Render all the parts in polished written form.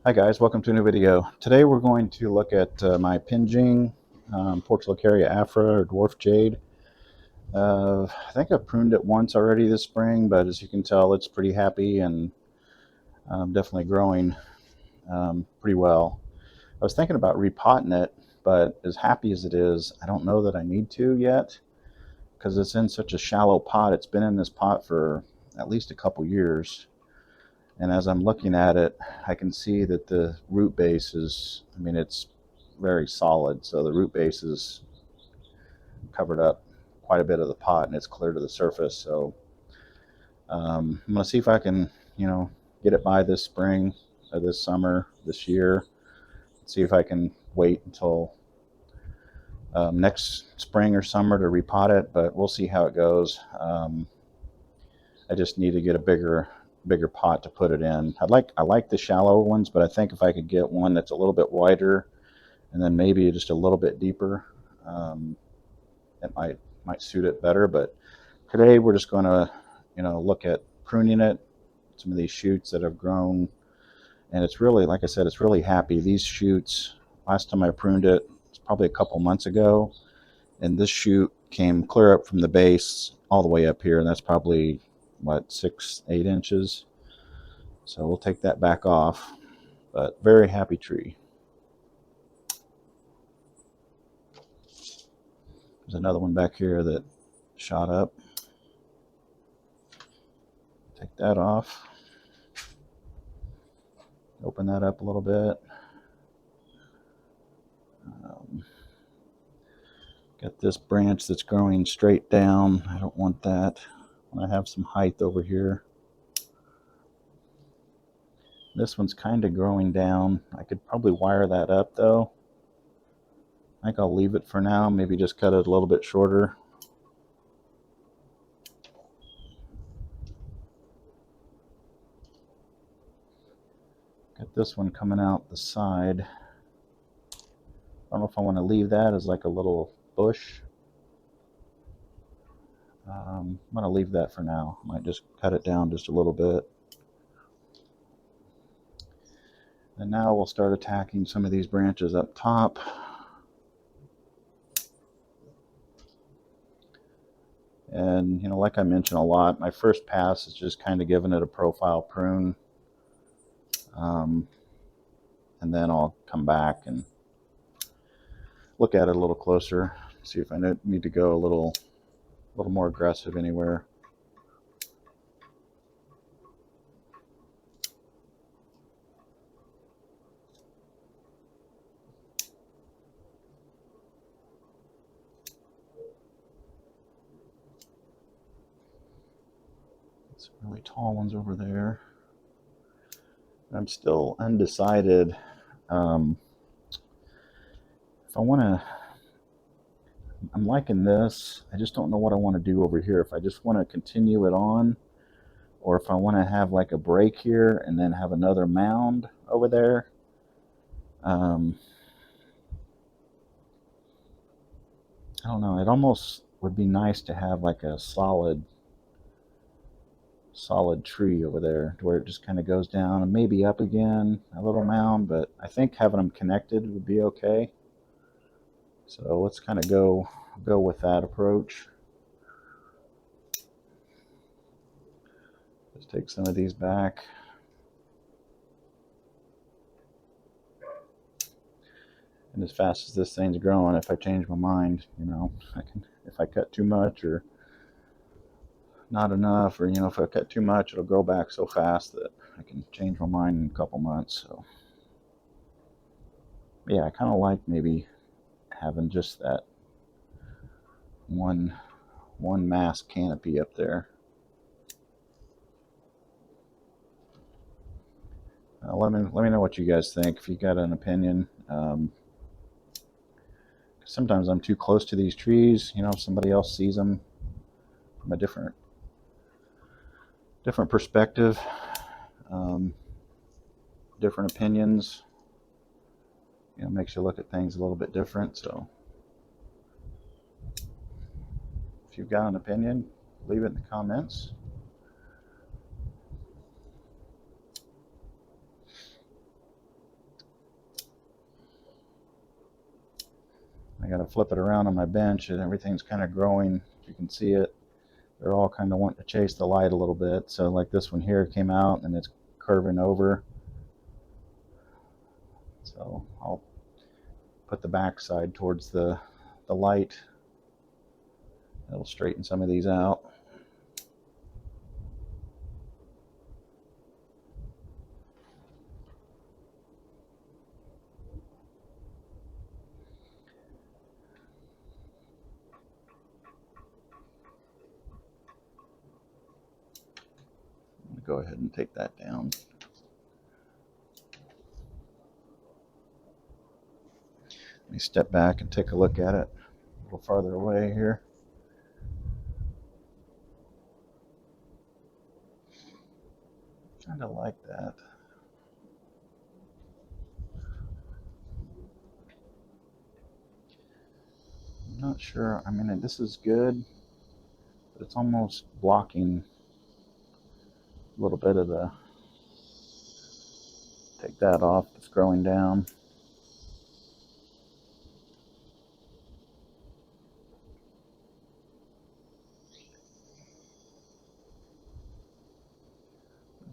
Hi guys, welcome to a new video. Today we're going to look at my penjing portulacaria afra or dwarf jade. I think I've pruned it once already this spring, but as you can tell it's pretty happy and definitely growing pretty well. I was thinking about repotting it, but as happy as it is, I don't know that I need to yet because it's in such a shallow pot. It's been in this pot for at least a couple years. And as I'm looking at it, I can see that the root base is, it's very solid. So the root base is covered up quite a bit of the pot and it's clear to the surface. So I'm going to see if I can, get it by this spring or this summer, this year. See if I can wait until next spring or summer to repot it, but we'll see how it goes. I just need to get a bigger pot to put it in. I like the shallow ones, but I think if I could get one that's a little bit wider and then maybe just a little bit deeper, it might suit it better. But today we're just going to look at pruning it, some of these shoots that have grown, and it's really, like I said, it's really happy. These shoots, last time I pruned it, it's probably a couple months ago, and this shoot came clear up from the base all the way up here, and that's probably what, 6-8 inches. So we'll take that back off, but very happy tree. There's another one back here that shot up. Take that off. Open that up a little bit. Got this branch that's growing straight down. I don't want that. I have some height over here. This one's kind of growing down. I could probably wire that up though. I think I'll leave it for now. Maybe just cut it a little bit shorter. Got this one coming out the side. I don't know if I want to leave that as like a little bush. I'm going to leave that for now. I might just cut it down just a little bit. And now we'll start attacking some of these branches up top. And, like I mentioned a lot, my first pass is just kind of giving it a profile prune. And then I'll come back and look at it a little closer, see if I need to go a little more aggressive anywhere. Some really tall ones over there. I'm still undecided if I want to. I'm liking this. I just don't know what I want to do over here. If I just want to continue it on, or if I want to have like a break here and then have another mound over there. I don't know. It almost would be nice to have like a solid tree over there to where it just kind of goes down and maybe up again, a little mound, but I think having them connected would be okay. So let's kind of go with that approach. Just take some of these back. And as fast as this thing's growing, if I change my mind, if I cut too much or not enough, or if I cut too much, it'll grow back so fast that I can change my mind in a couple months. So yeah, I kind of like maybe having just that one mass canopy up there. Let me know what you guys think, if you got an opinion. Sometimes I'm too close to these trees. If somebody else sees them from a different perspective, different opinions, makes you look at things a little bit different. So if you've got an opinion, leave it in the comments. got to flip it around on my bench, and everything's kind of growing. You can see it. They're all kind of wanting to chase the light a little bit. So like this one here came out and it's curving over. So I'll put the back side towards the light. It'll straighten some of these out. I'm gonna go ahead and take that down. Let me step back and take a look at it a little farther away here. Kind of like that. I'm not sure. I mean, this is good, but it's almost blocking a little bit of the. Take that off. It's growing down.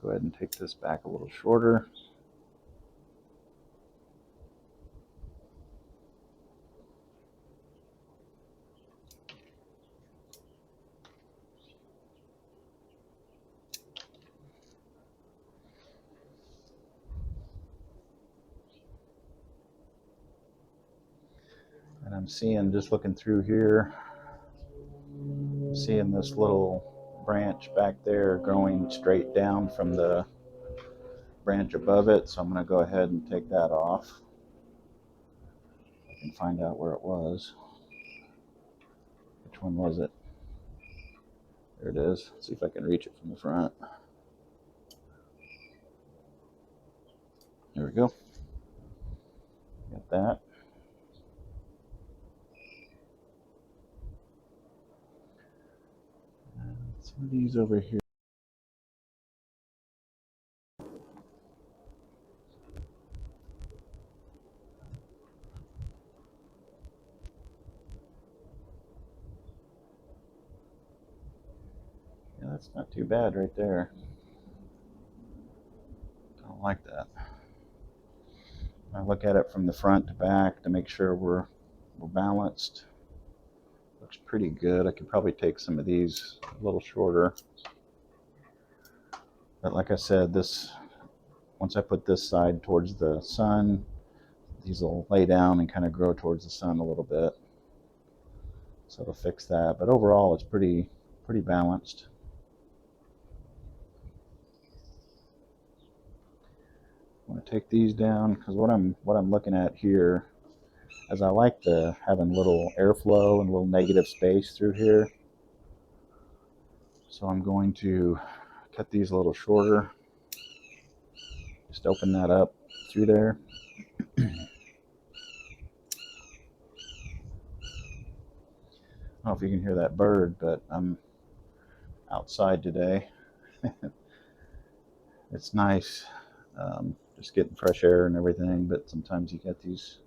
Go ahead and take this back a little shorter. And I'm seeing, just looking through here, seeing this little branch back there growing straight down from the branch above it. So I'm going to go ahead and take that off. I can find out where it was. Which one was it? There it is. Let's see if I can reach it from the front. There we go. Got that. And some of these over here. Yeah, that's not too bad right there. Don't like that. I look at it from the front to back to make sure we're balanced. Looks pretty good. I could probably take some of these a little shorter. But like I said, once I put this side towards the sun, these will lay down and kind of grow towards the sun a little bit. So it'll fix that. But overall, it's pretty balanced. I'm going to take these down because what I'm looking at here is I like having little airflow and a little negative space through here. So I'm going to cut these a little shorter. Just open that up through there. I don't know if you can hear that bird, but I'm outside today. It's nice, just getting fresh air and everything, but sometimes you get these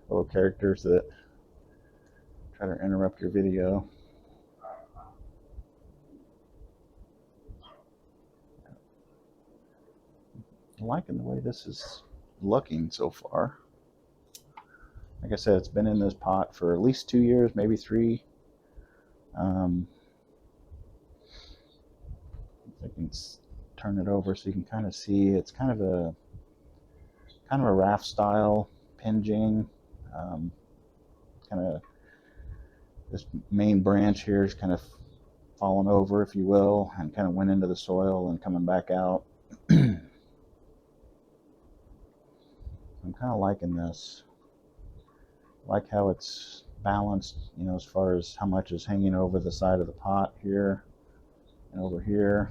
little characters that try to interrupt your video. I'm liking the way this is looking so far. Like I said, it's been in this pot for at least 2 years, maybe 3. I can turn it over so you can kind of see. It's kind of a raft style penjing. Kind of this main branch here is kind of fallen over, if you will, and kind of went into the soil and coming back out. I'm kind of liking this. I like how it's balanced, as far as how much is hanging over the side of the pot here and over here.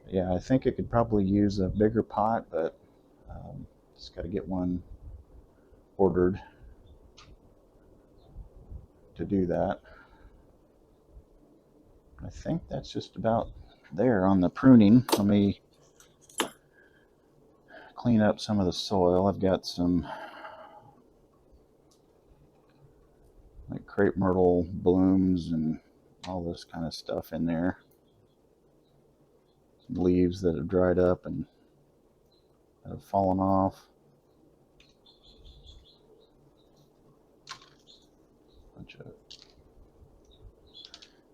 Yeah, I think it could probably use a bigger pot, but just got to get one ordered to do that. I think that's just about there on the pruning. Let me clean up some of the soil. I've got some like crepe myrtle blooms and all this kind of stuff in there. Some leaves that have dried up and have fallen off.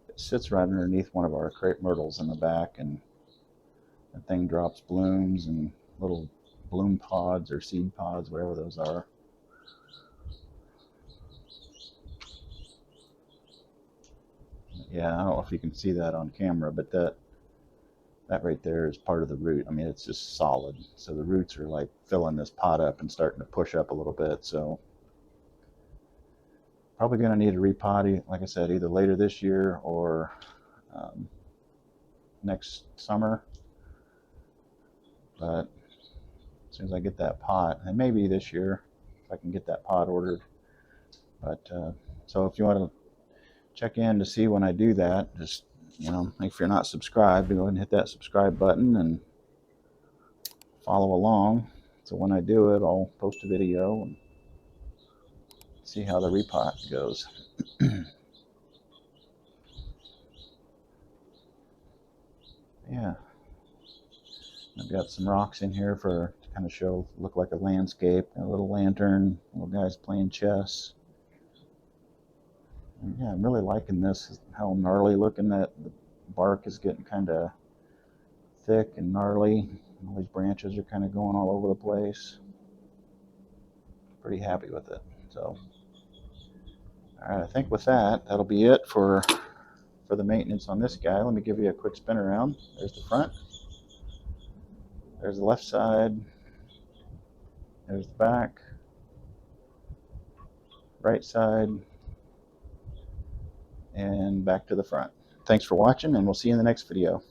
It sits right underneath one of our crepe myrtles in the back, and that thing drops blooms and little bloom pods or seed pods, whatever those are. Yeah, I don't know if you can see that on camera, but that right there is part of the root. I mean, it's just solid. So the roots are like filling this pot up and starting to push up a little bit. So probably going to need a repotty, like I said, either later this year or next summer. But as soon as I get that pot, and maybe this year, if I can get that pot ordered. But so if you want to check in to see when I do that, just, you know, if you're not subscribed, go ahead and hit that subscribe button and follow along. So when I do it, I'll post a video and see how the repot goes. Yeah, I've got some rocks in here for to kind of show, look like a landscape. A little lantern, little guys playing chess. And yeah, I'm really liking this. How gnarly looking that the bark is getting, kind of thick and gnarly. All these branches are kind of going all over the place. Pretty happy with it. So, all right, I think with that, that'll be it for the maintenance on this guy. Let me give you a quick spin around. There's the front. There's the left side. There's the back. Right side. And back to the front. Thanks for watching, and we'll see you in the next video.